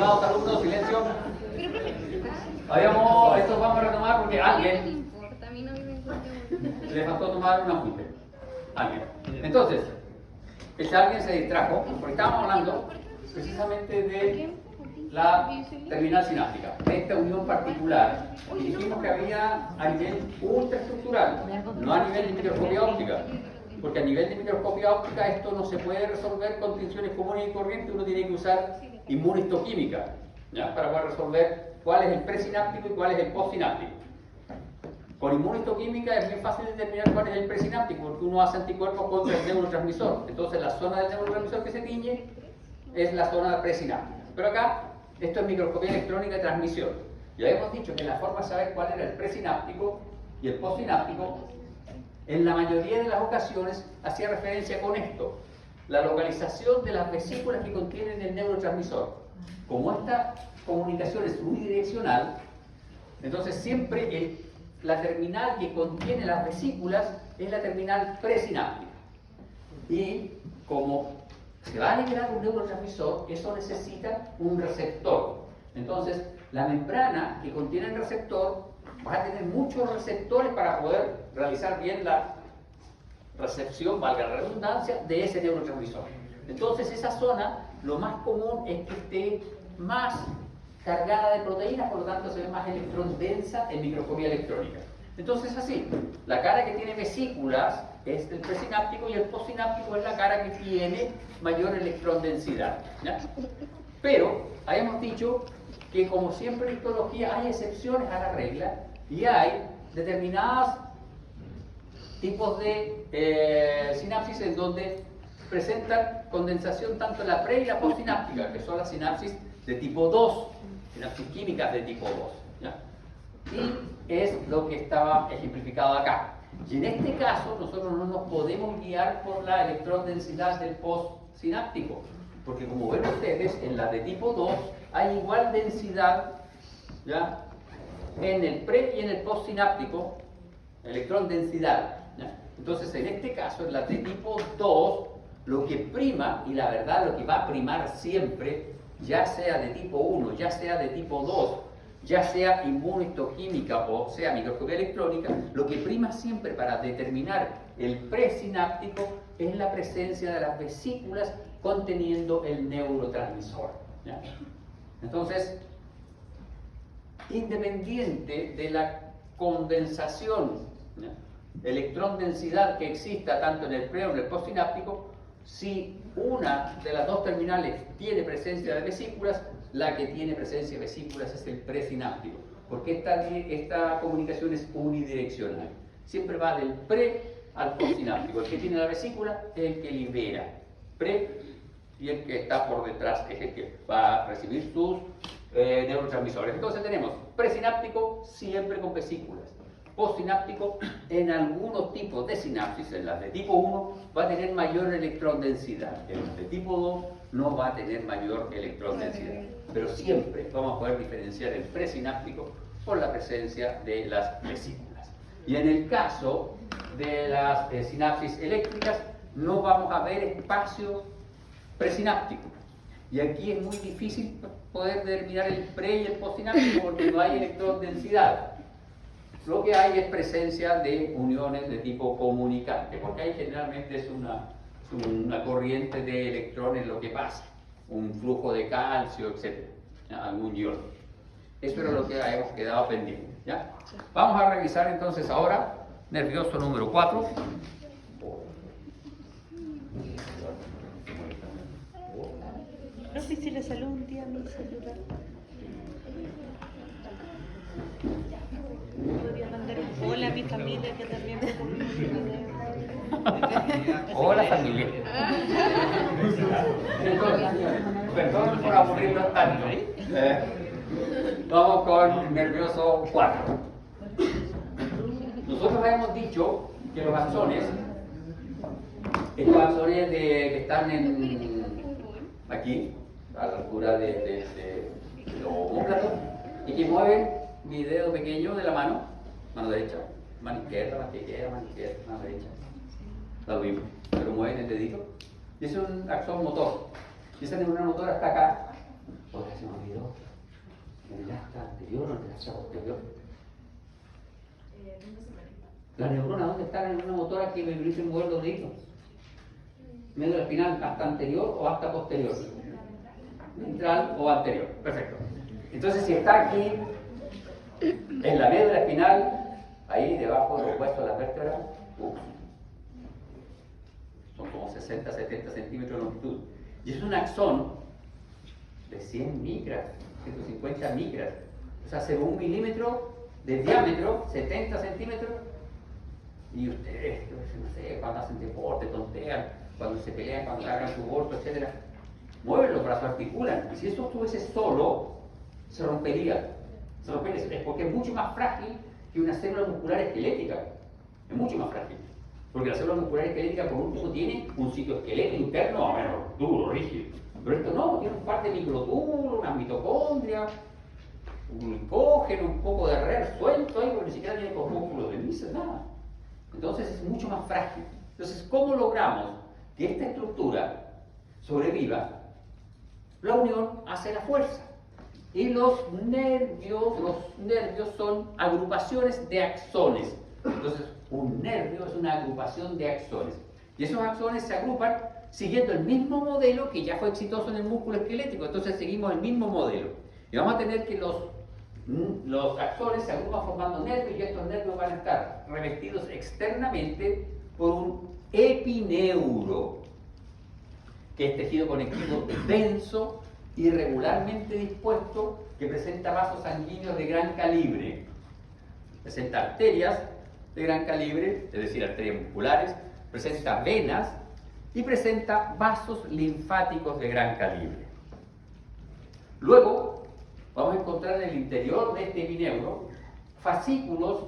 Estimados alumnos, silencio. Esto vamos a retomar porque alguien le faltó tomar un apunte. Alguien. Entonces, ese alguien se distrajo porque estábamos hablando precisamente de la terminal sináptica, de esta unión particular. Y dijimos que había a nivel ultraestructural, no a nivel de microscopía óptica. Porque a nivel de microscopía óptica esto no se puede resolver con tensiones comunes y corrientes, uno tiene que usar inmunistoquímica, ¿ya? Para poder resolver cuál es el presináptico y cuál es el postsináptico. Con inmunistoquímica es bien fácil determinar cuál es el presináptico, porque uno hace anticuerpos contra el neurotransmisor. Entonces la zona del neurotransmisor que se tiñe es la zona presináptica. Pero acá, esto es microscopía electrónica de transmisión. Ya hemos dicho que la forma de saber cuál era el presináptico y el postsináptico, en la mayoría de las ocasiones hacía referencia con esto: la localización de las vesículas que contienen el neurotransmisor. Como esta comunicación es unidireccional, entonces siempre la terminal que contiene las vesículas es la terminal presináptica. Y como se va a liberar un neurotransmisor, eso necesita un receptor. Entonces, la membrana que contiene el receptor va a tener muchos receptores para poder realizar bien la recepción, valga la redundancia, de ese neurotransmisor. Entonces, esa zona, lo más común es que esté más cargada de proteínas, por lo tanto se ve más electrón densa en microscopía electrónica. Entonces, así, la cara que tiene vesículas es el presináptico y el postsináptico es la cara que tiene mayor electrón densidad, ¿ya? Pero habíamos dicho que, como siempre en histología, hay excepciones a la regla y hay determinados tipos de sinapsis en donde presentan condensación tanto la pre y la postsináptica, que son las sinapsis de tipo 2, sinapsis químicas de tipo 2, ¿ya? Y es lo que estaba ejemplificado acá. Y en este caso nosotros no nos podemos guiar por la electron densidad del postsináptico, porque como ven ustedes, en la de tipo 2 hay igual densidad, ¿ya?, en el pre y en el postsináptico, electrón densidad, ¿ya? Entonces, en este caso, en la de tipo 2, lo que prima, y la verdad lo que va a primar siempre, ya sea de tipo 1, ya sea de tipo 2, ya sea inmunistoquímica o sea microscopía electrónica, lo que prima siempre para determinar el presináptico es la presencia de las vesículas conteniendo el neurotransmisor, ¿ya? Entonces, independiente de la condensación, ¿ya?, electrón densidad que exista tanto en el pre o en el postsináptico, si una de las dos terminales tiene presencia de vesículas, la que tiene presencia de vesículas es el presináptico, porque esta comunicación es unidireccional. Siempre va del pre al postsináptico. El que tiene la vesícula es el que libera pre, y el que está por detrás es el que va a recibir sus neurotransmisores. Entonces tenemos presináptico siempre con vesículas, postsináptico en algunos tipos de sinapsis, en las de tipo 1 va a tener mayor electrón densidad, en las de tipo 2 no va a tener mayor electrón densidad, pero siempre vamos a poder diferenciar el presináptico por la presencia de las vesículas. Y en el caso de las sinapsis eléctricas no vamos a ver espacio presináptico, y aquí es muy difícil poder determinar el pre y el postsináptico porque no hay electrón densidad. Lo que hay es presencia de uniones de tipo comunicante, porque ahí generalmente es una corriente de electrones lo que pasa, un flujo de calcio, etc., algún ion. Eso era lo que hemos quedado pendiente, ¿ya? Vamos a revisar entonces ahora nervioso número 4. Profe, si le saludo un día a mi celular. Podría mandar un hola a mi familia que también me comió un video. Hola familia. Entonces, perdón por aburrirnos tanto. Vamos con nervioso 4. Nosotros hemos dicho que los axones, estos axones que están aquí, a la altura de los omóplatos, y que mueven mi dedo pequeño de la mano derecha, mano izquierda, mano izquierda, mano derecha, lo mismo, pero mueven el dedito, y es un axón motor, y esa neurona motora está acá, porque se me olvidó, fascia posterior. La neurona, ¿dónde está la neurona motora que me permite mover los deditos? Médula espinal, ¿hasta anterior o hasta posterior? Ventral o anterior. Perfecto. Entonces, si está aquí, en la médula espinal, ahí debajo de los huesos de la vértebra, son como 60, 70 centímetros de longitud. Y es un axón de 100 micras, 150 micras. O sea, hace 1 milímetro de diámetro, 70 centímetros. Y ustedes, no sé, cuando hacen deporte, tontean, cuando se pelean, cuando hagan su aborto, etc., mueven los brazos, articulan. Y si eso estuviese solo, se rompería. Se rompería, porque es mucho más frágil que una célula muscular esquelética. Es mucho más frágil. Porque la célula muscular esquelética, por último, tiene un citoesqueleto interno, a menos duro, rígido. Pero esto no, tiene un par de microtúbulos, una mitocondria, un glucógeno, un poco de RER suelto ahí, porque ni siquiera tiene corpúsculos de Mises, nada. Entonces es mucho más frágil. Entonces, ¿cómo logramos que esta estructura sobreviva? La unión hace la fuerza. Y los nervios son agrupaciones de axones. Entonces, un nervio es una agrupación de axones. Y esos axones se agrupan siguiendo el mismo modelo que ya fue exitoso en el músculo esquelético. Entonces, seguimos el mismo modelo. Y vamos a tener que los axones se agrupan formando nervios y estos nervios van a estar revestidos externamente por un epineuro, que es tejido conectivo denso, irregularmente dispuesto, que presenta vasos sanguíneos de gran calibre. Presenta arterias de gran calibre, es decir, arterias musculares, presenta venas y presenta vasos linfáticos de gran calibre. Luego, vamos a encontrar en el interior de este epineuro fascículos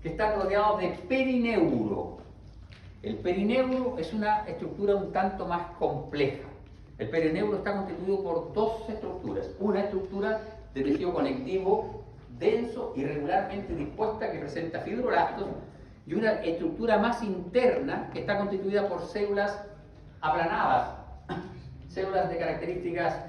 que están rodeados de perineuro. El perineuro es una estructura un tanto más compleja. El perineuro está constituido por dos estructuras. Una estructura de tejido conectivo denso, irregularmente dispuesta, que presenta fibroblastos, y una estructura más interna que está constituida por células aplanadas, células de características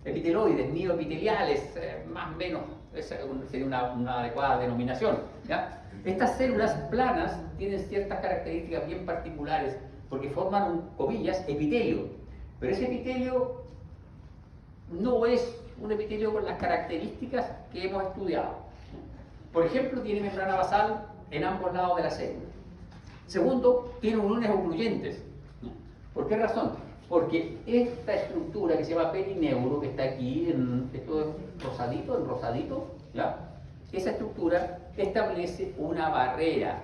epiteloides, mioepiteliales, más o menos, esa sería una adecuada denominación, ¿ya? Estas células planas tienen ciertas características bien particulares porque forman, comillas, epitelio. Pero ese epitelio no es un epitelio con las características que hemos estudiado. Por ejemplo, tiene membrana basal en ambos lados de la célula. Segundo, tiene uniones ocluyentes. ¿Por qué razón? Porque esta estructura que se llama perineuro, que está aquí, esto es rosadito, ¿ya? Esa estructura establece una barrera.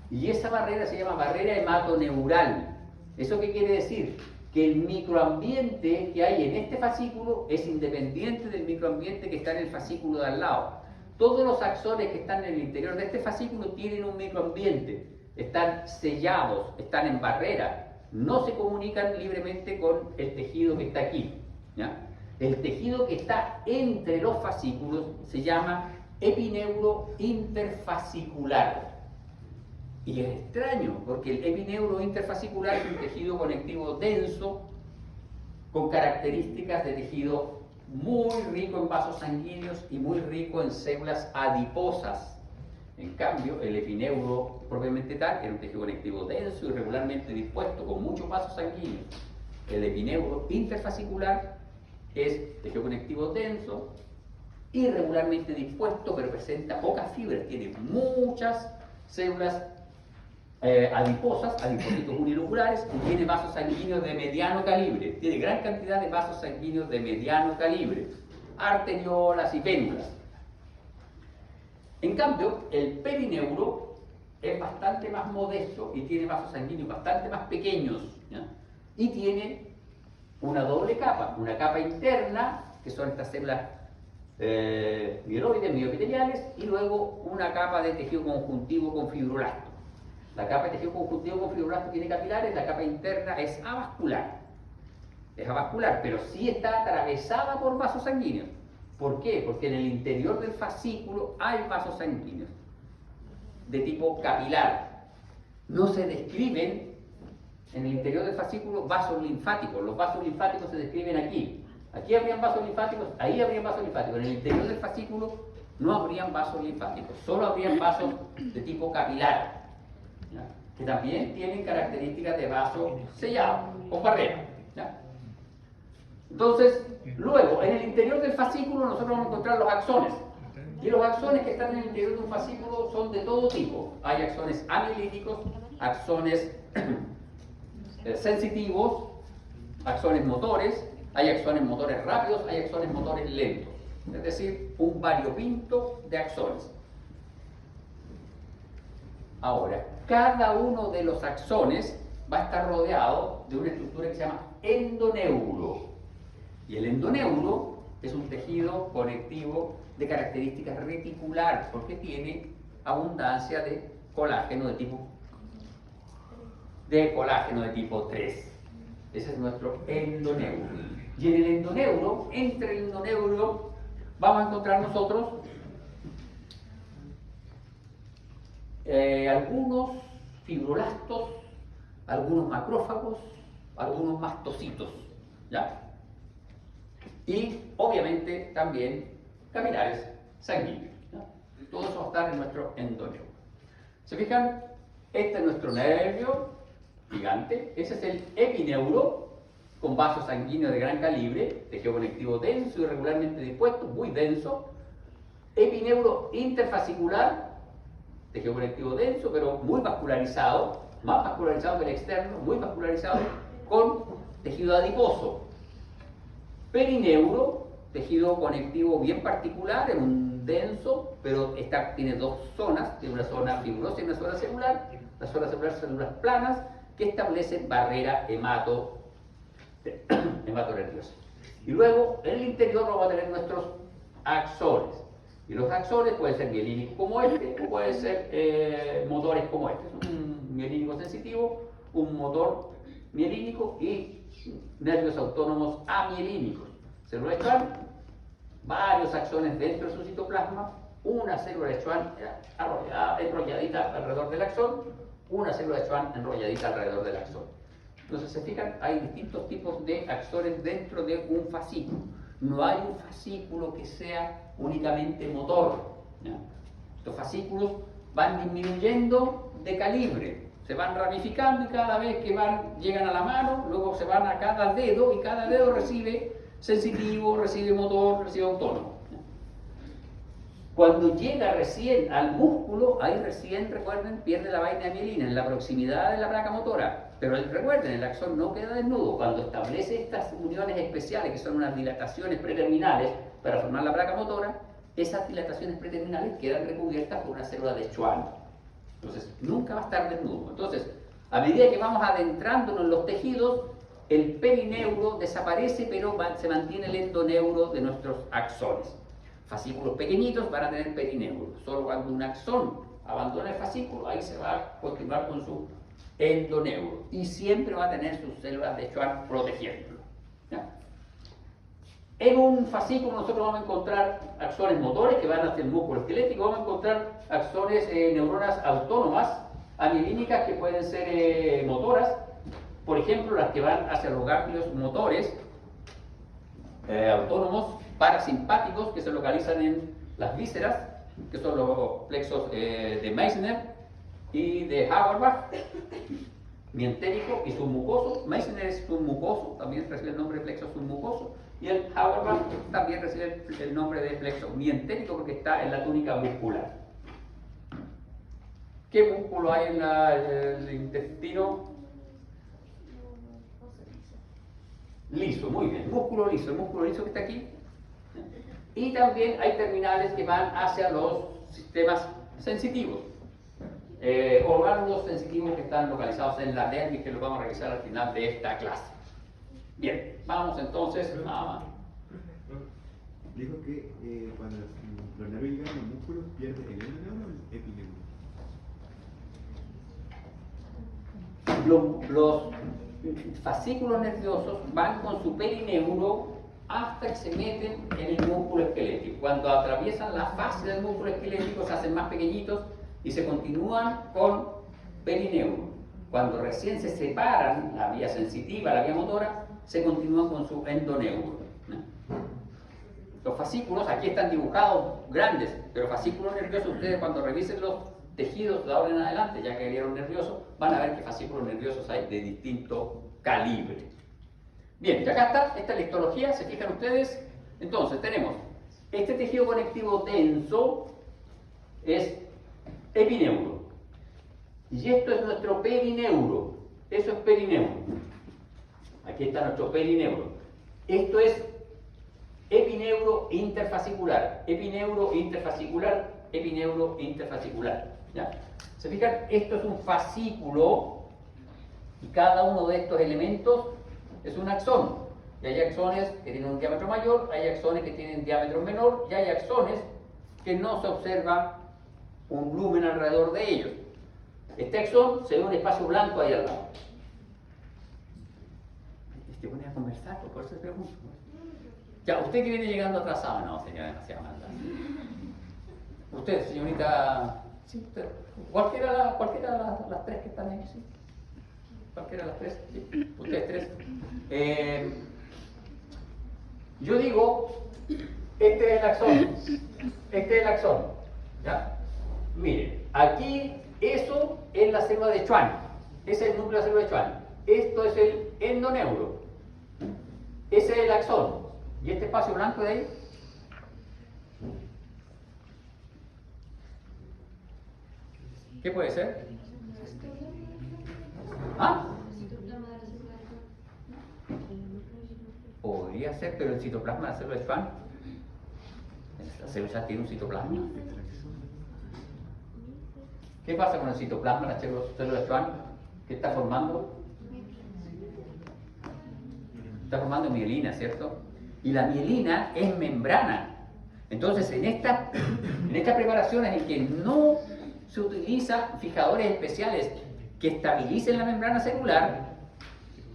Y esa barrera se llama barrera hematoneural. ¿Eso qué quiere decir? Que el microambiente que hay en este fascículo es independiente del microambiente que está en el fascículo de al lado. Todos los axones que están en el interior de este fascículo tienen un microambiente, están sellados, están en barrera, no se comunican libremente con el tejido que está aquí, ¿ya? El tejido que está entre los fascículos se llama epineuro interfascicular. Y es extraño, porque el epineuro interfascicular es un tejido conectivo denso, con características de tejido muy rico en vasos sanguíneos y muy rico en células adiposas. En cambio, el epineuro propiamente tal era un tejido conectivo denso y regularmente dispuesto, con muchos vasos sanguíneos. El epineuro interfascicular es tejido conectivo denso, irregularmente dispuesto, pero presenta pocas fibras, tiene muchas células adiposas, adipocitos uniloculares, y tiene vasos sanguíneos de mediano calibre, tiene gran cantidad de vasos sanguíneos de mediano calibre, arteriolas y vénulas. En cambio, el perineuro es bastante más modesto y tiene vasos sanguíneos bastante más pequeños, ¿ya? Y tiene una doble capa, una capa interna, que son estas células mieloides, mioepiteliales, y luego una capa de tejido conjuntivo con fibroblasto. La capa de tejido conjuntivo con fibroblasto tiene capilares, la capa interna es avascular. Es avascular, pero sí está atravesada por vasos sanguíneos. ¿Por qué? Porque en el interior del fascículo hay vasos sanguíneos de tipo capilar. No se describen en el interior del fascículo vasos linfáticos. Los vasos linfáticos se describen aquí Aquí habrían vasos linfáticos, ahí habrían vasos linfáticos. En el interior del fascículo no habrían vasos linfáticos, solo habrían vasos de tipo capilar, ¿ya? Que también tienen características de vaso sellado o barrera, ¿ya? Entonces, luego, en el interior del fascículo nosotros vamos a encontrar los axones. Y los axones que están en el interior de un fascículo son de todo tipo. Hay axones amielíticos, axones sensitivos, axones motores, hay axones motores rápidos, hay axones motores lentos. Es decir, un variopinto de axones. Ahora, cada uno de los axones va a estar rodeado de una estructura que se llama endoneuro. Y el endoneuro es un tejido conectivo de características reticular, porque tiene abundancia de colágeno de tipo 3. Ese es nuestro endoneuro. Y en el endoneuro, entre el endoneuro, vamos a encontrar nosotros algunos fibroblastos, algunos macrófagos, algunos mastocitos, ¿ya? Y obviamente también capilares sanguíneos, ¿ya? Todo eso va a estar en nuestro endoneuro. ¿Se fijan? Este es nuestro nervio gigante, ese es el epineuro, con vasos sanguíneos de gran calibre, tejido conectivo denso y regularmente dispuesto, muy denso. Epineuro interfascicular, tejido conectivo denso, pero muy vascularizado, más vascularizado que el externo, muy vascularizado, con tejido adiposo. Perineuro, tejido conectivo bien particular, en un denso, pero tiene dos zonas, tiene una zona fibrosa y una zona celular. La zona celular, células planas, que establecen barrera hemato-nerviosa. Y luego, en el interior vamos a tener nuestros axones. Y los axones pueden ser mielínicos como este, o pueden ser motores como este. Es un mielínico sensitivo, un motor mielínico y nervios autónomos amielínicos. Célula de Schwann, varios axones dentro de su citoplasma, una célula de Schwann enrolladita alrededor del axón, una célula de Schwann enrolladita alrededor del axón. Entonces, se fijan, hay distintos tipos de axones dentro de un fascículo. No hay un fascículo que sea únicamente motor, ¿ya? Estos fascículos van disminuyendo de calibre, se van ramificando y cada vez que llegan a la mano, luego se van a cada dedo y cada dedo recibe sensitivo, recibe motor, recibe autónomo. Cuando llega recién al músculo, ahí recién, recuerden, pierde la vaina de mielina en la proximidad de la placa motora. Pero recuerden, el axón no queda desnudo. Cuando establece estas uniones especiales, que son unas dilataciones preterminales para formar la placa motora, esas dilataciones preterminales quedan recubiertas por una célula de Schwann. Entonces, nunca va a estar desnudo. Entonces, a medida que vamos adentrándonos en los tejidos, el perineuro desaparece, pero se mantiene el endoneuro de nuestros axones. Fascículos pequeñitos van a tener perineuro. Solo cuando un axón abandona el fascículo, ahí se va a continuar con su endoneuro. Y siempre va a tener sus células de Schwann protegiéndolo, ¿ya? En un fascículo nosotros vamos a encontrar axones motores que van hacia el músculo esquelético, vamos a encontrar axones, neuronas autónomas, amielínicas que pueden ser motoras, por ejemplo las que van hacia los ganglios motores autónomos, parasimpáticos que se localizan en las vísceras, que son los plexos de Meissner y de Auerbach, mientérico y submucoso. Meissner es submucoso, también recibe el nombre de plexo submucoso, y el Auerbach también recibe el nombre de plexo mientérico porque está en la túnica muscular. ¿Qué músculo hay en el intestino? Liso, muy bien, músculo liso, el músculo liso que está aquí. Y también hay terminales que van hacia los sistemas sensitivos, órganos sensitivos que están localizados en la dermis, que los vamos a revisar al final de esta clase. Bien, vamos entonces a... Dijo que cuando los nervios llegan a los músculos pierde el endoneuro o el epineuro. Los fascículos nerviosos van con su perineuro hasta que se meten en el músculo esquelético. Cuando atraviesan la fase del músculo esquelético se hacen más pequeñitos y se continúan con perineuro. Cuando recién se separan la vía sensitiva, la vía motora, se continúan con su endoneuro. Los fascículos, aquí están dibujados grandes, pero fascículos nerviosos, ustedes cuando revisen los tejidos de ahora en adelante, ya que vieron nerviosos, van a ver que fascículos nerviosos hay de distinto calibre. Bien, y acá está esta histología, se fijan ustedes. Entonces tenemos este tejido conectivo denso, es epineuro. Y esto es nuestro perineuro. Eso es perineuro. Aquí está nuestro perineuro. Esto es epineuro interfascicular. Epineuro interfascicular, epineuro interfascicular. ¿Ya? ¿Se fijan? Esto es un fascículo y cada uno de estos elementos es un axón. Y hay axones que tienen un diámetro mayor, hay axones que tienen diámetro menor y hay axones que no se observa un lumen alrededor de ellos. Este axón se ve un espacio blanco ahí al lado. Te pones a conversar, por eso te pregunto. Ya, usted que viene llegando atrasado, no, señora, demasiado maldad. Usted, señorita, sí, usted, cualquiera de las tres que están ahí, sí. Cualquiera de las tres, sí. Ustedes tres. Yo digo, este es el axón. Este es el axón. ¿Ya? Mire, aquí eso es la célula de Schwann. Ese es el núcleo de la célula de Schwann. Esto es el endoneuro. Ese es el axón. ¿Y este espacio blanco de ahí? ¿Qué puede ser? ¿Ah? Podría ser, pero el citoplasma de la célula de Schwann, la célula tiene un citoplasma. ¿Qué pasa con el citoplasma de la célula de Schwann? ¿Qué está formando? Está formando mielina, ¿cierto? Y la mielina es membrana. Entonces, en estas preparaciones en que no se utilizan fijadores especiales que estabilicen la membrana celular,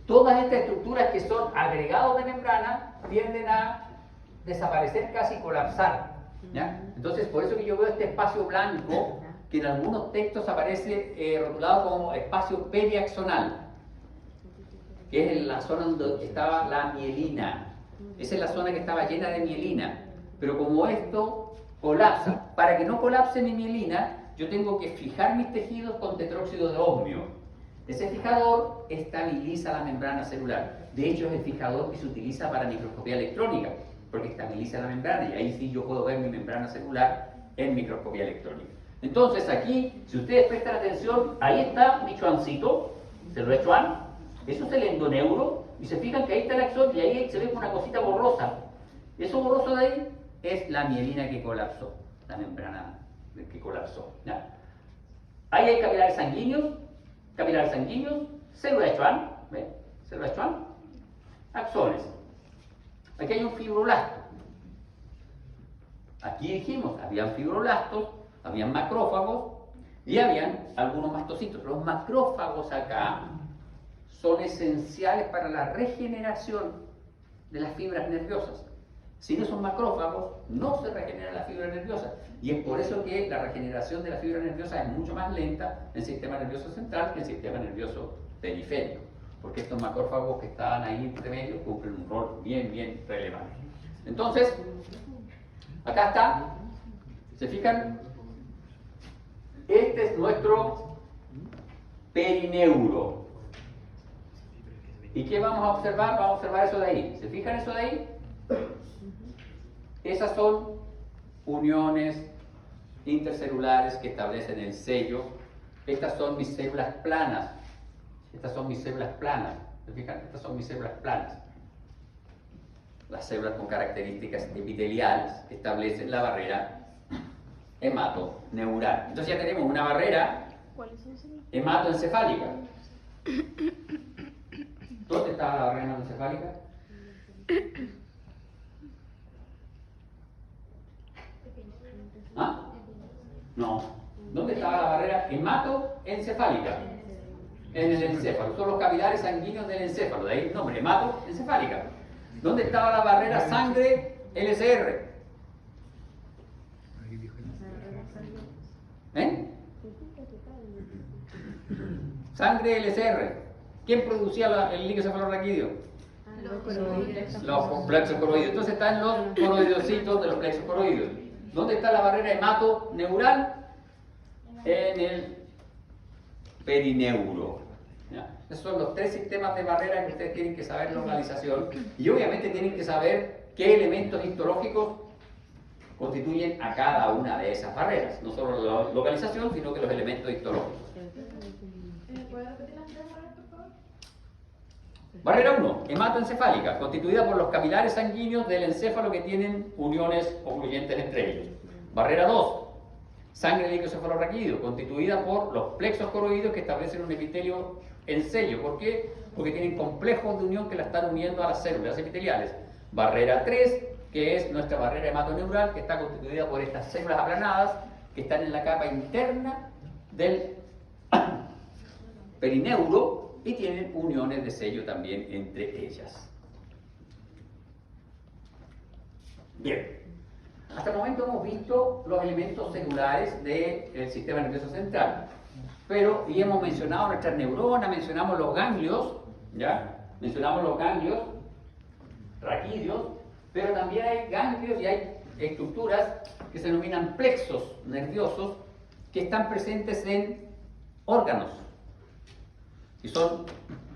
todas estas estructuras que son agregados de membrana tienden a desaparecer, casi colapsar. ¿Ya? Entonces, por eso que yo veo este espacio blanco que en algunos textos aparece rotulado como espacio periaxonal, que es en la zona donde estaba la mielina. Esa es la zona que estaba llena de mielina. Pero como esto colapsa, para que no colapse mi mielina, yo tengo que fijar mis tejidos con tetróxido de osmio. Ese fijador estabiliza la membrana celular. De hecho, es el fijador que se utiliza para microscopía electrónica, porque estabiliza la membrana y ahí sí yo puedo ver mi membrana celular en microscopía electrónica. Entonces aquí, si ustedes prestan atención, ahí está mi Schwanncito, célula de Schwann, eso es el endoneuro, y se fijan que ahí está el axón y ahí se ve una cosita borrosa. Eso borroso de ahí es la mielina que colapsó, la membrana que colapsó. ¿Ya? Ahí hay capilares sanguíneos, célula de Schwann, ¿ven? Célula de Schwann, axones. Aquí hay un fibroblasto. Aquí dijimos, habían fibroblastos, habían macrófagos y habían algunos mastocitos. Los macrófagos acá son esenciales para la regeneración de las fibras nerviosas. Sin esos macrófagos no se regenera la fibra nerviosa. Y es por eso que la regeneración de la fibra nerviosa es mucho más lenta en el sistema nervioso central que en el sistema nervioso periférico. Porque estos macrófagos que estaban ahí entre medio cumplen un rol bien relevante. Entonces, acá está, ¿se fijan? Este es nuestro perineuro. ¿Y qué vamos a observar? Vamos a observar eso de ahí. ¿Se fijan eso de ahí? Esas son uniones intercelulares que establecen el sello. Estas son mis células planas. Estas son mis células planas. ¿Se fijan? Estas son mis células planas. Las células con características epiteliales que establecen la barrera hematoneural. Entonces ya tenemos una barrera hematoencefálica. ¿Dónde estaba la barrera hematoencefálica? ¿Ah? No. ¿Dónde estaba la barrera hematoencefálica? En el encéfalo. Son los capilares sanguíneos del encéfalo. De ahí el nombre, hematoencefálica. ¿Dónde estaba la barrera sangre LCR? ¿Eh? Sangre LCR. ¿Quién producía el líquido cefalorraquídeo? Los plexos coroides. Entonces están los coroidocitos de los plexos coroides. ¿Dónde está la barrera hematoneural? En el perineuro. ¿Ya? Esos son los 3 sistemas de barrera que ustedes tienen que saber la localización y obviamente tienen que saber qué elementos histológicos constituyen a cada una de esas barreras. No solo la localización, sino que los elementos histológicos. ¿Puedes repetir las 3 barreras, por favor? Barrera 1, hematoencefálica, constituida por los capilares sanguíneos del encéfalo que tienen uniones ocluyentes entre ellos. Barrera 2, sangre líquido-cefalorraquídeo, constituida por los plexos coroideos que establecen un epitelio en sello. ¿Por qué? Porque tienen complejos de unión que la están uniendo a las células epiteliales. Barrera 3, que es nuestra barrera hematoneural, que está constituida por estas células aplanadas que están en la capa interna del perineuro y tienen uniones de sello también entre ellas. Bien, hasta el momento hemos visto los elementos celulares del sistema nervioso central, pero y hemos mencionado nuestras neuronas, mencionamos los ganglios, ¿ya? Mencionamos los ganglios raquídeos, pero también hay ganglios y hay estructuras que se denominan plexos nerviosos que están presentes en órganos y son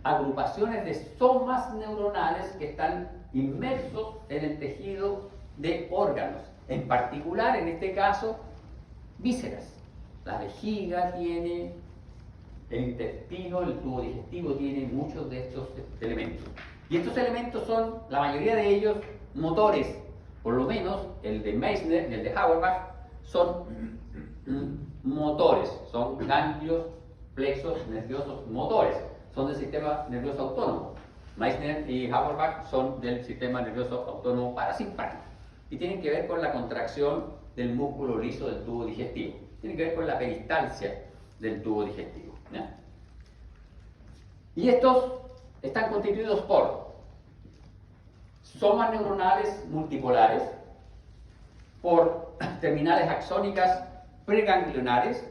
agrupaciones de somas neuronales que están inmersos en el tejido de órganos, en particular en este caso vísceras. La vejiga tiene, el intestino, el tubo digestivo tiene muchos de estos elementos. Y estos elementos son, la mayoría de ellos, motores. Por lo menos el de Meissner y el de Auerbach son motores, son ganglios, plexos nerviosos motores, son del sistema nervioso autónomo. Meissner y Auerbach son del sistema nervioso autónomo parasimpático y tienen que ver con la contracción del músculo liso del tubo digestivo, tienen que ver con la peristalsia del tubo digestivo, ¿ya? Y estos están constituidos por somas neuronales multipolares, por terminales axónicas preganglionares,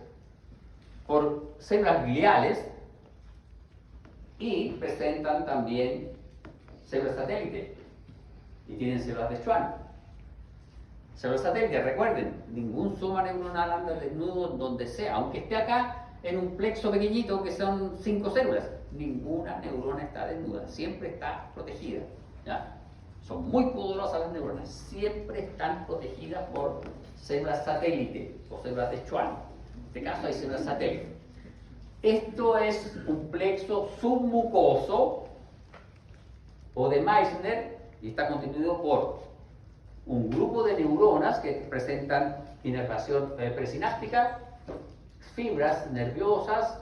por células gliales y presentan también células satélite y tienen células de Schwann. Células satélite, recuerden, ningún soma neuronal anda desnudo donde sea, aunque esté acá en un plexo pequeñito que son 5 células, ninguna neurona está desnuda, siempre está protegida, ¿ya? Son muy poderosas las neuronas, siempre están protegidas por células satélite o células de Schwann. En este caso hay células satélite. Esto es un plexo submucoso o de Meissner y está constituido por un grupo de neuronas que presentan inervación presináptica, fibras nerviosas,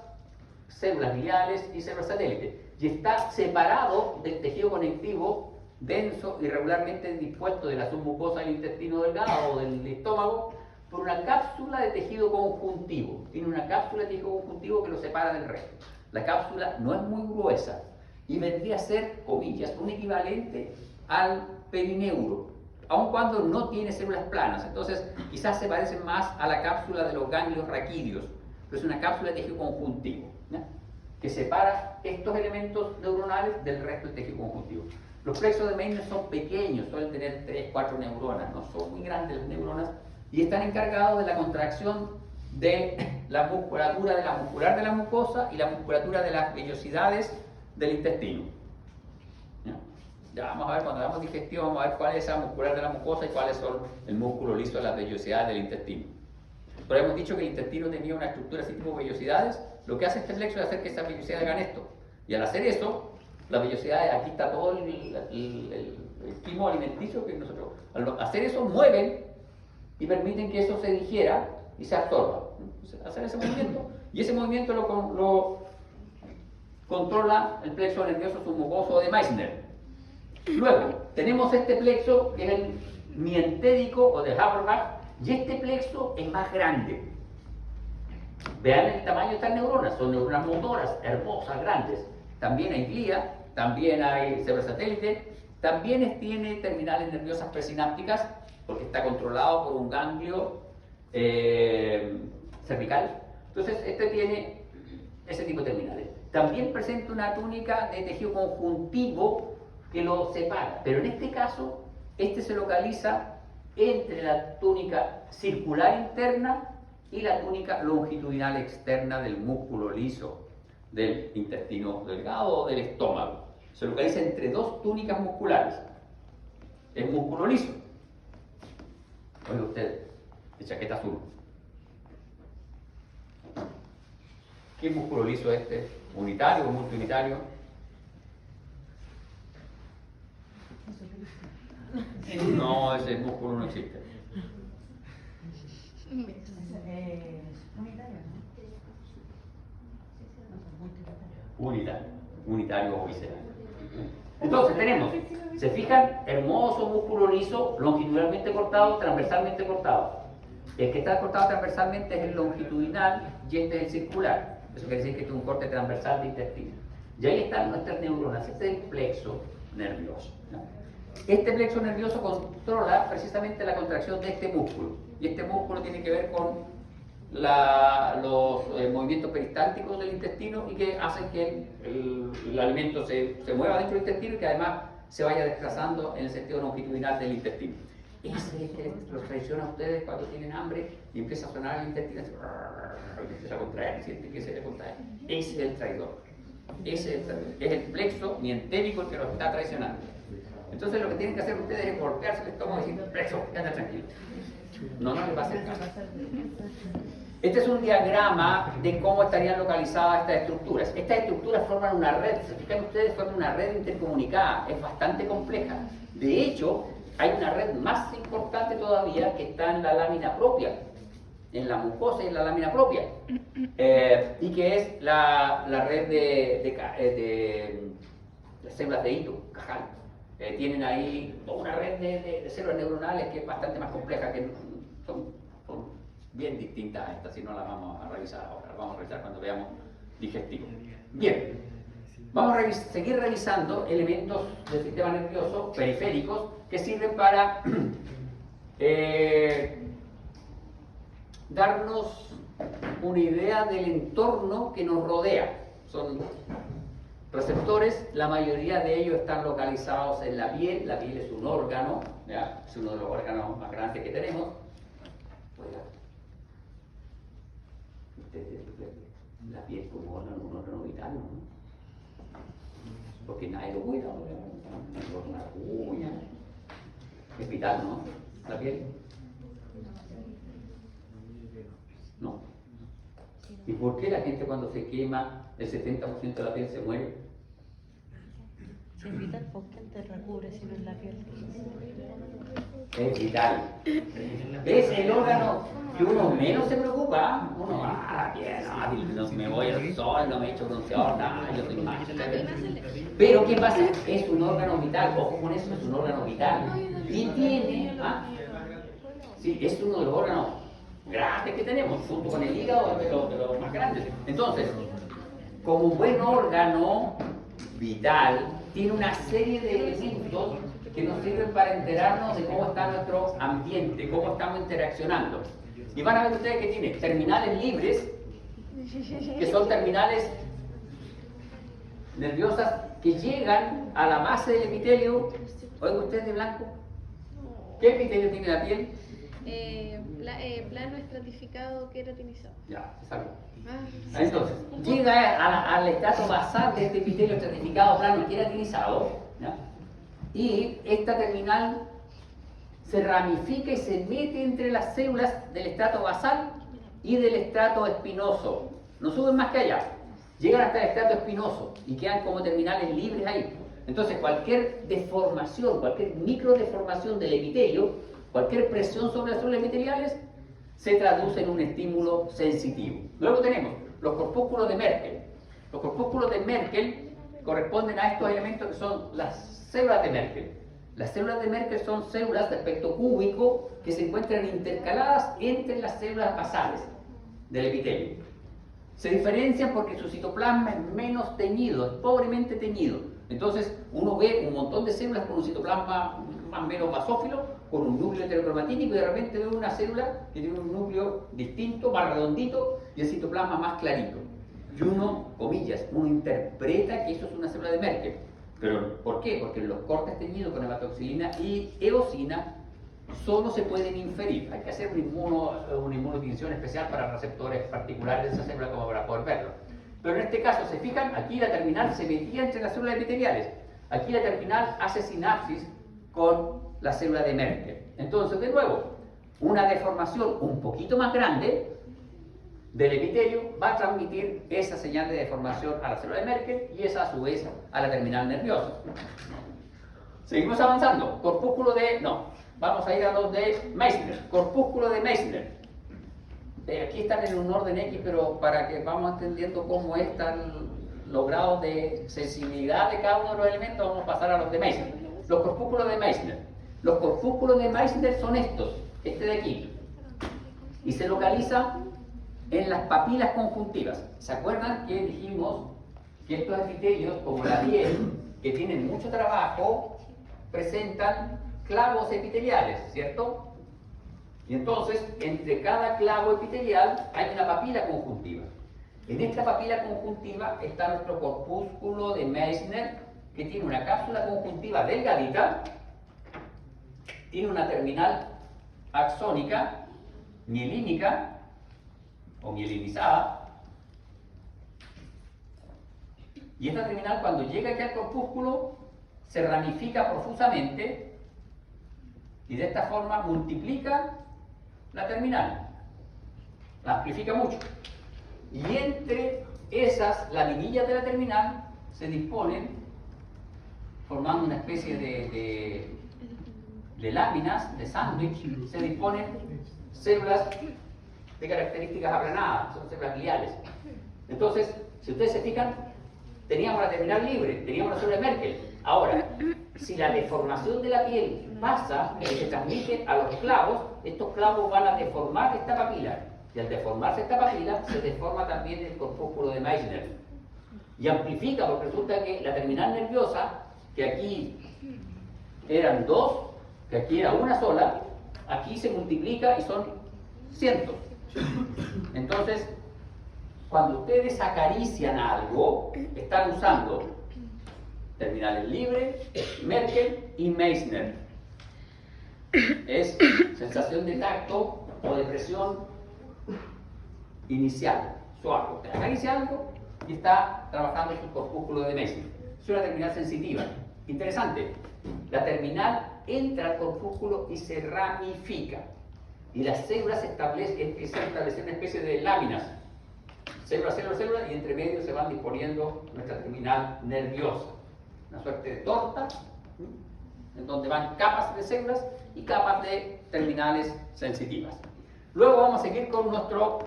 células gliales y células satélite. Y está separado del tejido conectivo denso y regularmente dispuesto de la submucosa del intestino delgado o del estómago por una cápsula de tejido conjuntivo. Tiene una cápsula de tejido conjuntivo que lo separa del resto. La cápsula no es muy gruesa y vendría a ser, comillas, un equivalente al perineuro, aun cuando no tiene células planas. Entonces quizás se parecen más a la cápsula de los ganglios raquídeos, pero es una cápsula de tejido conjuntivo, ¿ya? Que separa estos elementos neuronales del resto del tejido conjuntivo. Los plexos de Meissner son pequeños, suelen tener 3, 4 neuronas, no son muy grandes las neuronas, y están encargados de la contracción de la musculatura de la muscular de la mucosa y la musculatura de las vellosidades del intestino. ¿Ya? Ya vamos a ver, cuando hagamos digestión, vamos a ver cuál es esa muscular de la mucosa y cuáles son el músculo liso de las vellosidades del intestino. Pero hemos dicho que el intestino tenía una estructura así tipo vellosidades. Lo que hace este plexo es hacer que esas vellosidades hagan esto. Y al hacer eso, las vellosidades, aquí está todo el quimo alimenticio que nosotros, al hacer eso, mueven y permiten que eso se digiera y se absorba. Entonces, hacer ese movimiento, y ese movimiento lo controla el plexo nervioso submucoso de Meissner. Luego, tenemos este plexo que es el mientédico o de Auerbach, y este plexo es más grande. Vean el tamaño de estas neuronas, son neuronas motoras, hermosas, grandes. También hay glía, también hay células satélite, también tiene terminales nerviosas presinápticas, porque está controlado por un ganglio cervical. Entonces, este tiene ese tipo de terminales. También presenta una túnica de tejido conjuntivo que lo separa. Pero en este caso, este se localiza entre la túnica circular interna y la túnica longitudinal externa del músculo liso del intestino delgado o del estómago. Se localiza entre dos túnicas musculares. Es músculo liso. Oiga usted, de chaqueta azul. ¿Qué músculo liso es este? ¿Unitario o multiunitario? No, ese músculo no existe. Unitario o visceral. Entonces tenemos, se fijan, hermoso músculo liso, longitudinalmente cortado, transversalmente cortado. El que está cortado transversalmente es el longitudinal y este es el circular. Eso quiere decir que este es un corte transversal de intestino. Y ahí están nuestras neuronas, este es el plexo nervioso, ¿no? Este plexo nervioso controla precisamente la contracción de este músculo. Y este músculo tiene que ver con los movimientos peristálticos del intestino y que hacen que el alimento se mueva dentro del intestino y que además se vaya desplazando en el sentido longitudinal del intestino. Ese es que los traiciona a ustedes cuando tienen hambre y empieza a sonar el intestino y empieza a contraer, sienten que se le contrae. Ese es el traidor. Ese es el plexo mientérico el que nos está traicionando. Entonces lo que tienen que hacer ustedes es golpearse el estómago y decir, plexo, quédate tranquilo. No le va a hacer caso. Este es un diagrama de cómo estarían localizadas estas estructuras. Estas estructuras forman una red, se fijan ustedes, forman una red intercomunicada, es bastante compleja. De hecho, hay una red más importante todavía que está en la lámina propia, en la mucosa y en la lámina propia, y que es la red de células de hito, cajal. Tienen ahí toda una red de células neuronales que es bastante más compleja, que son bien distintas a estas, si no las vamos a revisar ahora, las vamos a revisar cuando veamos digestivo. Bien, vamos a seguir revisando elementos del sistema nervioso periféricos que sirven para darnos una idea del entorno que nos rodea. Son receptores, la mayoría de ellos están localizados en la piel es un órgano, ¿ya? Es uno de los órganos más grandes que tenemos. Oiga, la piel como un órgano vital, ¿no? Porque nadie lo cuida, una uña. Es vital, ¿no? La piel. No. ¿Y por qué la gente cuando se quema el 70% de la piel se muere? Se evita el porque te recubre si no es la piel. Es vital. Es el órgano que uno menos se preocupa. Uno, bien, no me voy al sol, no me echo bronceador, nada, yo soy macho. Pero ¿qué pasa? Es un órgano vital, ojo con eso, es un órgano vital. Y tiene, sí, es uno de los órganos grandes que tenemos, junto con el hígado, de los más grandes. Entonces, como buen órgano vital, tiene una serie de elementos que nos sirven para enterarnos de cómo está nuestro ambiente, cómo estamos interaccionando. Y van a ver ustedes que tiene terminales libres, que son terminales nerviosas que llegan a la base del epitelio. Oigan ustedes de blanco, ¿qué epitelio tiene la piel? Plano estratificado queratinizado. Ya, se salió. Entonces, llega al estrato basal de este epitelio estratificado plano queratinizado, ¿ya? Y esta terminal se ramifica y se mete entre las células del estrato basal y del estrato espinoso. No suben más que allá, llegan hasta el estrato espinoso y quedan como terminales libres ahí. Entonces, cualquier deformación, cualquier microdeformación del epitelio, cualquier presión sobre las células epiteliales se traduce en un estímulo sensitivo. Luego tenemos los corpúsculos de Merkel. Los corpúsculos de Merkel corresponden a estos elementos que son las células de Merkel. Las células de Merkel son células de aspecto cúbico que se encuentran intercaladas entre las células basales del epitelio. Se diferencian porque su citoplasma es menos teñido, es pobremente teñido. Entonces uno ve un montón de células con un citoplasma más o menos basófilo, con un núcleo heterocromatínico, y de repente ve una célula que tiene un núcleo distinto, más redondito, y el citoplasma más clarito. Y uno, comillas, uno interpreta que eso es una célula de Merkel. Pero, ¿por qué? Porque los cortes teñidos con hematoxilina y eosina solo se pueden inferir. Hay que hacer una inmunotinción especial para receptores particulares de esa célula como para poder verlo. Pero en este caso, se fijan, aquí la terminal se metía entre las células epiteliales. Aquí la terminal hace sinapsis con la célula de Merkel. Entonces, de nuevo, una deformación un poquito más grande del epitelio va a transmitir esa señal de deformación a la célula de Merkel y esa a su vez a la terminal nerviosa. Seguimos avanzando. Corpúsculo de... no, vamos a ir a los de Meissner. Corpúsculo de Meissner. Aquí están en un orden X, pero para que vamos entendiendo cómo están los grados de sensibilidad de cada uno de los elementos, vamos a pasar a los de Meissner. Los corpúsculos de Meissner. Los corpúsculos de Meissner son estos, este de aquí. Y se localiza en las papilas conjuntivas. ¿Se acuerdan que dijimos que estos epitelios, como la piel, que tienen mucho trabajo, presentan clavos epiteliales, ¿cierto? Y entonces, entre cada clavo epitelial hay una papila conjuntiva. En esta papila conjuntiva está nuestro corpúsculo de Meissner, que tiene una cápsula conjuntiva delgadita, tiene una terminal axónica, mielínica, o mielinizada, y esta terminal cuando llega aquí al corpúsculo se ramifica profusamente y de esta forma multiplica la terminal, la amplifica mucho, y entre esas laminillas de la terminal se disponen, formando una especie de láminas, de sándwich, se disponen células de características aplanadas, son células gliales. Entonces, si ustedes se fijan, teníamos la terminal libre, teníamos la célula de Merkel. Ahora, si la deformación de la piel pasa y se transmite a los clavos, estos clavos van a deformar esta papila. Y al deformarse esta papila, se deforma también el corpúsculo de Meissner. Y amplifica, porque resulta que la terminal nerviosa, que aquí eran dos, que aquí era una sola, aquí se multiplica y son cientos. Entonces, cuando ustedes acarician algo, están usando terminales libres, Merkel y Meissner. Es sensación de tacto o de presión inicial, suave. Usted acaricia algo y está trabajando su corpúsculo de Meissner. Es una terminal sensitiva. Interesante. La terminal entra al corpúsculo y se ramifica. Y las células empiezan a establecer una especie de láminas. Célula, célula, célula, y entre medio se van disponiendo nuestra terminal nerviosa. Una suerte de torta, en donde van capas de células y capas de terminales sensitivas. Luego vamos a seguir con nuestro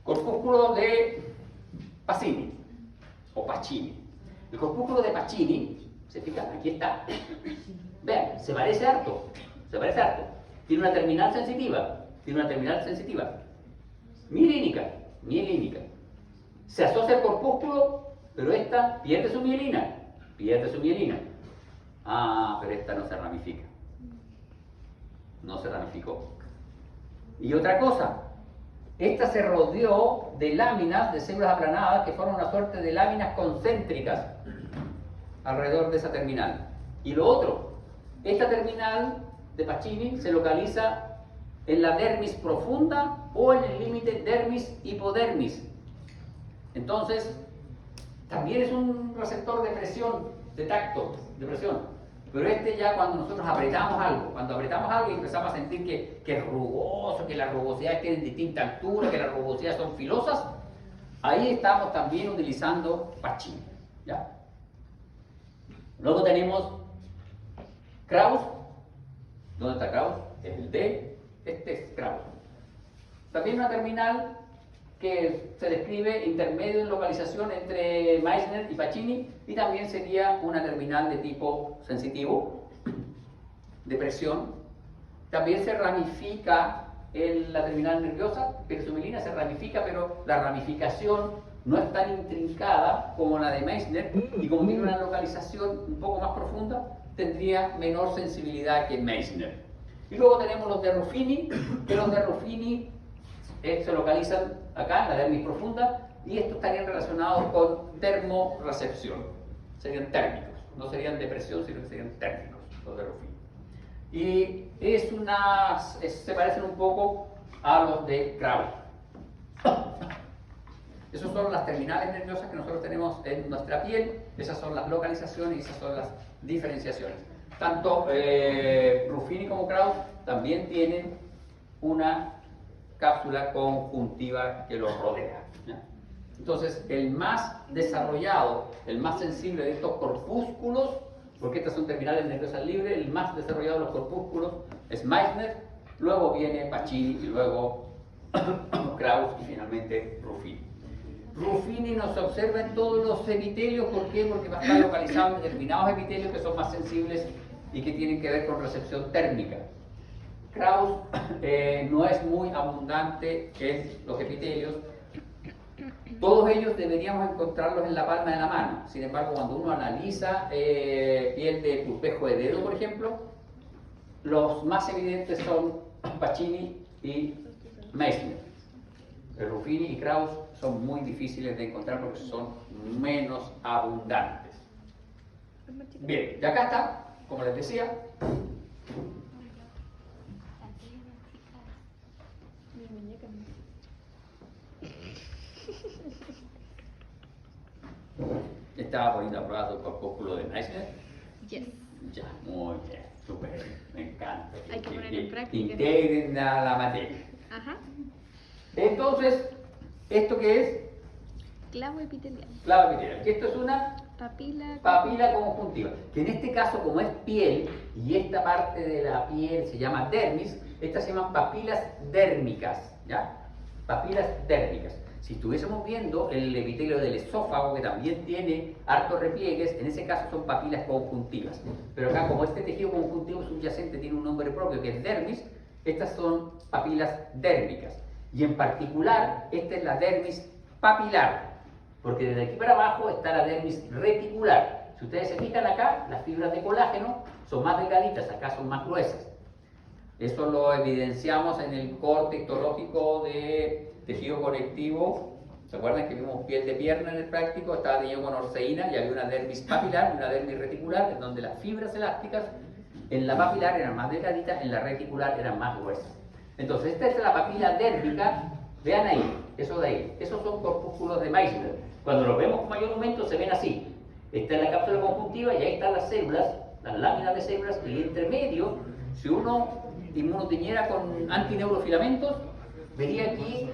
corpúsculo de Pacini, o Pacini. El corpúsculo de Pacini, ¿se fijan? Aquí está. Vean, se parece harto, se parece harto. Tiene una terminal sensitiva, mielínica. Se asocia al corpúsculo, pero esta pierde su mielina. Ah, pero esta no se ramifica. No se ramificó. Y otra cosa, esta se rodeó de láminas, de células aplanadas, que forman una suerte de láminas concéntricas alrededor de esa terminal. Y lo otro, esta terminal de Pacini se localiza en la dermis profunda o en el límite dermis-hipodermis. Entonces, también es un receptor de presión, de tacto, de presión. Pero este ya cuando nosotros apretamos algo y empezamos a sentir que es rugoso, que las rugosidades tienen distinta altura, que las rugosidades son filosas, ahí estamos también utilizando Pacini, ¿ya? Luego tenemos Krauss. ¿Dónde está Krauss? Es el D, este es Krauss. También una terminal que se describe intermedio en localización entre Meissner y Pacini, y también sería una terminal de tipo sensitivo, de presión. También se ramifica en la terminal nerviosa, pirosumilina se ramifica, pero la ramificación no es tan intrincada como la de Meissner, y como tiene una localización un poco más profunda, tendría menor sensibilidad que Meissner. Y luego tenemos los de Ruffini, que los de Ruffini se localizan acá en la dermis profunda, y estos estarían relacionados con termorrecepción. serían térmicos, no serían de presión, sino que serían térmicos, los de Ruffini. Y se parecen un poco a los de Krauss. Esas son las terminales nerviosas que nosotros tenemos en nuestra piel, esas son las localizaciones y esas son las diferenciaciones. Tanto Ruffini como Krauss también tienen una cápsula conjuntiva que los rodea, ¿ya? Entonces, el más desarrollado, el más sensible de estos corpúsculos, porque estas son terminales nerviosas libres, el más desarrollado de los corpúsculos es Meissner, luego viene Pacini y luego Krauss y finalmente Ruffini. Ruffini nos observa en todos los epitelios, ¿por qué? Porque va a estar localizado en determinados epitelios que son más sensibles y que tienen que ver con recepción térmica. Krauss no es muy abundante en los epitelios. Todos ellos deberíamos encontrarlos en la palma de la mano. Sin embargo, cuando uno analiza piel de pulpejo de dedo, por ejemplo, los más evidentes son Pacini y Meissner. Ruffini y Krauss son muy difíciles de encontrar porque son menos abundantes. Bien, y acá está, como les decía, estaba poniendo a prueba el corpúsculo de Meissner. Yes. Ya, muy bien, súper, me encanta. Hay que ponerlo en práctica. Integren a la materia. Ajá. Entonces, ¿esto qué es? Clavo epitelial. Clavo epitelial. Esto es una papila conjuntiva, que en este caso, como es piel, y esta parte de la piel se llama dermis, estas se llaman papilas dérmicas, ¿ya? Papilas dérmicas. Si estuviésemos viendo el epitelio del esófago, que también tiene hartos repliegues, en ese caso son papilas conjuntivas. Pero acá, como este tejido conjuntivo subyacente tiene un nombre propio que es dermis, estas son papilas dérmicas. Y en particular, esta es la dermis papilar, porque desde aquí para abajo está la dermis reticular. Si ustedes se fijan acá, las fibras de colágeno son más delgaditas, acá son más gruesas. Eso lo evidenciamos en el corte histológico de tejido conectivo. ¿Se acuerdan que vimos piel de pierna en el práctico? Estaba teñido con orceína y había una dermis papilar y una dermis reticular, en donde las fibras elásticas en la papilar eran más delgaditas, en la reticular eran más gruesas. Entonces, esta es la papila dérmica. Vean ahí, eso de ahí. Esos son corpúsculos de Meissner. Cuando los vemos con mayor aumento se ven así. Esta es la cápsula conjuntiva y ahí están las células, las láminas de células, y entre medio, si uno inmunoteñiera con antineurofilamentos, vería aquí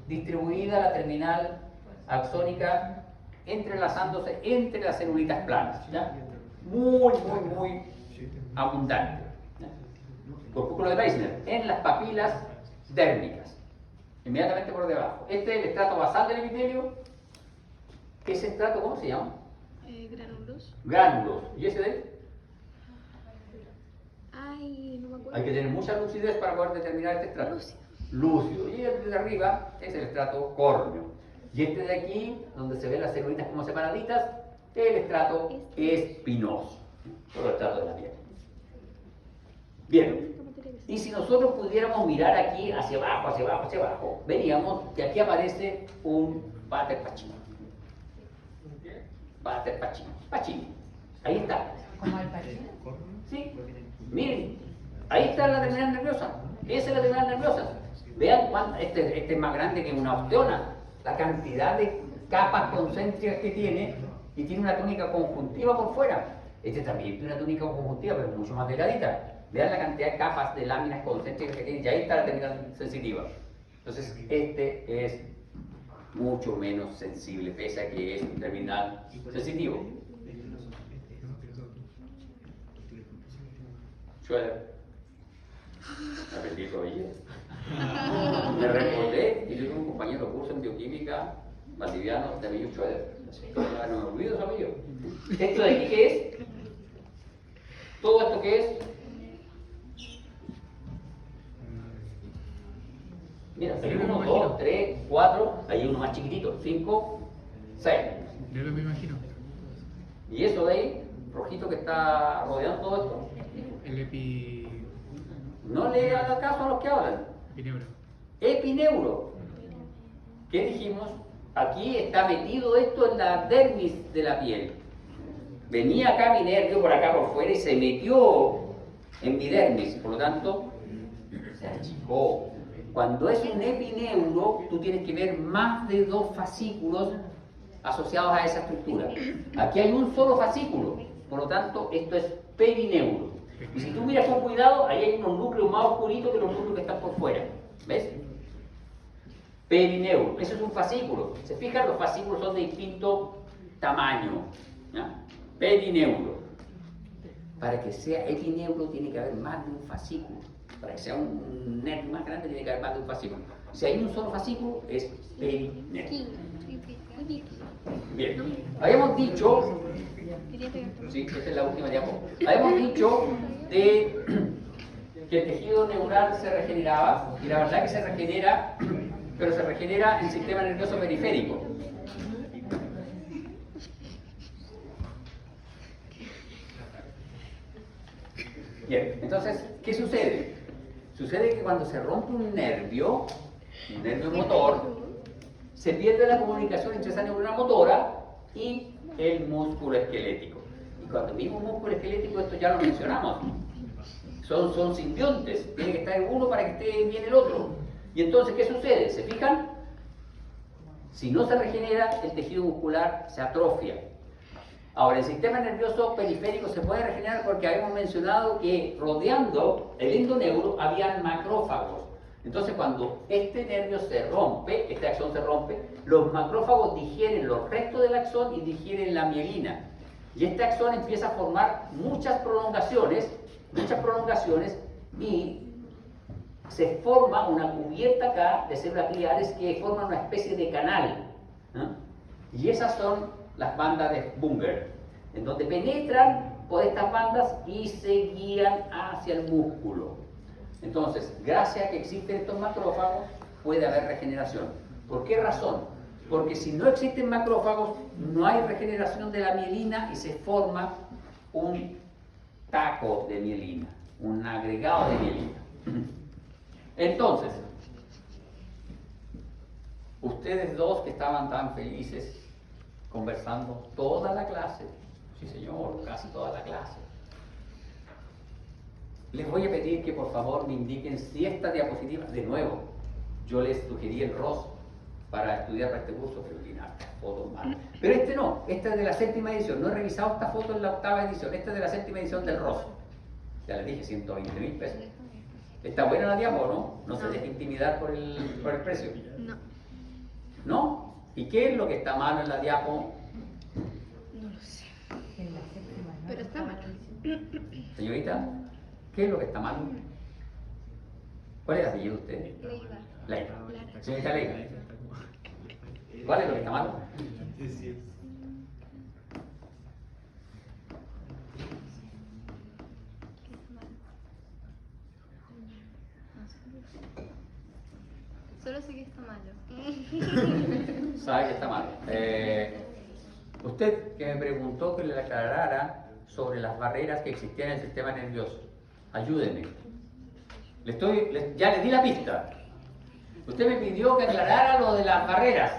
distribuida la terminal axónica entrelazándose entre las celulitas planas, ¿ya? Muy abundante, ¿ya? Corpúsculo de Meissner en las papilas dérmicas, inmediatamente por debajo. Este es el estrato basal del epitelio. Ese estrato, ¿cómo se llama? Gránulos. Gránulos. ¿Y ese de él? Ay, no me acuerdo. Hay que tener mucha lucidez para poder determinar este estrato. Lúcido. Y el de arriba es el estrato córneo. Y este de aquí, donde se ven las celulitas como separaditas, el estrato espinoso. Todo el estrato de la piel. Bien. Y si nosotros pudiéramos mirar aquí hacia abajo, veríamos que aquí aparece un váter Pacini. Váter Pacini. Pacini. Ahí está. ¿Como el Pacini? Sí. Miren, ahí está la terminal nerviosa. Esa es la terminal nerviosa. Vean cuánto, este es más grande que una osteona. La cantidad de capas concéntricas que tiene, y tiene una túnica conjuntiva por fuera. Este también tiene una túnica conjuntiva, pero mucho más delgadita. Vean la cantidad de capas de láminas concéntricas que tiene, y ahí está la terminal sensitiva. Entonces, este es mucho menos sensible, pese a que es un terminal sensitivo. Schroeder. Aprendí rodillas. Me recordé y yo tuve un compañero de curso en bioquímica, valdiviano, de apellido Schroeder. No me olvido su apellido. ¿Esto de aquí qué es? ¿Todo esto qué es? Mira, hay 1, 2, 3, 4, hay uno más chiquitito, 5, 6. Yo lo me imagino. ¿Y eso de ahí, rojito que está rodeando todo esto? El No le haga caso a los que hablan. epineuro. Epineuro. ¿Qué dijimos? Aquí está metido esto en la dermis de la piel. venía acá mi nervio por acá por fuera y se metió en mi dermis, por lo tanto se achicó. Cuando es un epineuro, tú tienes que ver más de 2 fascículos asociados a esa estructura. Aquí hay un solo fascículo, por lo tanto esto es perineuro. Y si tú miras con cuidado, ahí hay unos núcleos más oscuritos que los núcleos que están por fuera. ¿Ves? Perineuro. Eso es un fascículo. ¿Se fijan? Los fascículos son de distinto tamaño. ¿Ya? Perineuro. Para que sea epineuro tiene que haber más de un fascículo. Para que sea un nervio más grande tiene que haber más de un fascículo. Si hay un solo fascículo, es perineuro. Bien. Habíamos dicho, sí, esta es la última diapo. Habíamos dicho que el tejido neural se regeneraba, y la verdad que se regenera, pero se regenera en el sistema nervioso periférico. Bien, entonces, ¿qué sucede? Sucede que cuando se rompe un nervio motor, se pierde la comunicación entre esa neurona motora y el músculo esquelético. Y cuando digo músculo esquelético, esto ya lo mencionamos. Son simbiontes, tiene que estar uno para que esté bien el otro. Y entonces, ¿qué sucede? ¿Se fijan? Si no se regenera, el tejido muscular se atrofia. Ahora, el sistema nervioso periférico se puede regenerar porque habíamos mencionado que rodeando el endoneuro habían macrófagos. Entonces, cuando este nervio se rompe, este axón se rompe, los macrófagos digieren los restos del axón y digieren la mielina. Y este axón empieza a formar muchas prolongaciones y se forma una cubierta acá de células gliales que forman una especie de canal. Y esas son las bandas de Bunger, en donde penetran por estas bandas y se guían hacia el músculo. Entonces, gracias a que existen estos macrófagos, puede haber regeneración. ¿Por qué razón? Porque si no existen macrófagos, no hay regeneración de la mielina y se forma un taco de mielina, un agregado de mielina. Entonces, ustedes dos que estaban tan felices conversando toda la clase, sí señor, casi toda la clase, les voy a pedir que por favor me indiquen si esta diapositiva, de nuevo, yo les sugerí el ROS para estudiar para este curso, pero tiene hartas fotos malas. Pero este no, esta es de la 7ª edición, no he revisado esta foto en la 8ª edición, esta es de la 7ª edición del ROS. Ya les dije, 120.000 pesos. ¿Está buena la diapo o no? No se deje intimidar por el precio. No. ¿No? ¿Y qué es lo que está malo en la diapo? No lo sé. Pero está mal. Señorita, ¿qué es lo que está mal? ¿Cuál es el apellido de usted? Leiva. Leiva. Señorita Leiva, ¿cuál es lo que está mal? Solo sé que está malo. Sabe que está mal. Usted que me preguntó que le aclarara sobre las barreras que existían en el sistema nervioso. Ayúdeme. Ya le di la pista. Usted me pidió que aclarara lo de las barreras.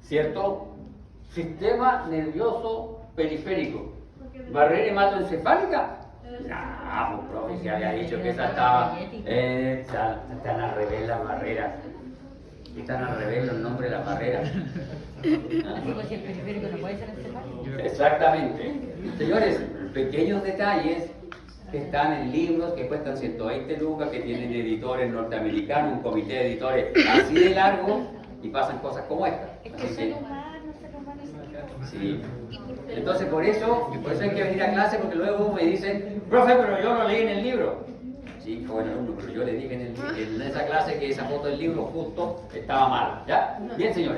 ¿Cierto? Sistema nervioso periférico. ¿Barrera hematoencefálica? No, pues profe, se había dicho que esa estaba. Están al revés las barreras. Están al revés los nombres de las barreras. Si el periférico no puede ser encefálico. Exactamente. Señores, pequeños detalles que están en libros que cuestan 120 lucas, que tienen editores norteamericanos, un comité de editores así de largo y pasan cosas como esta. Es que son humanos, Sí. Entonces por eso hay que venir a clase porque luego me dicen, profe, pero yo lo leí en el libro. Sí, fue buen alumno, pero yo le dije en esa clase que esa foto del libro justo estaba mal. ¿Ya? Bien, señores.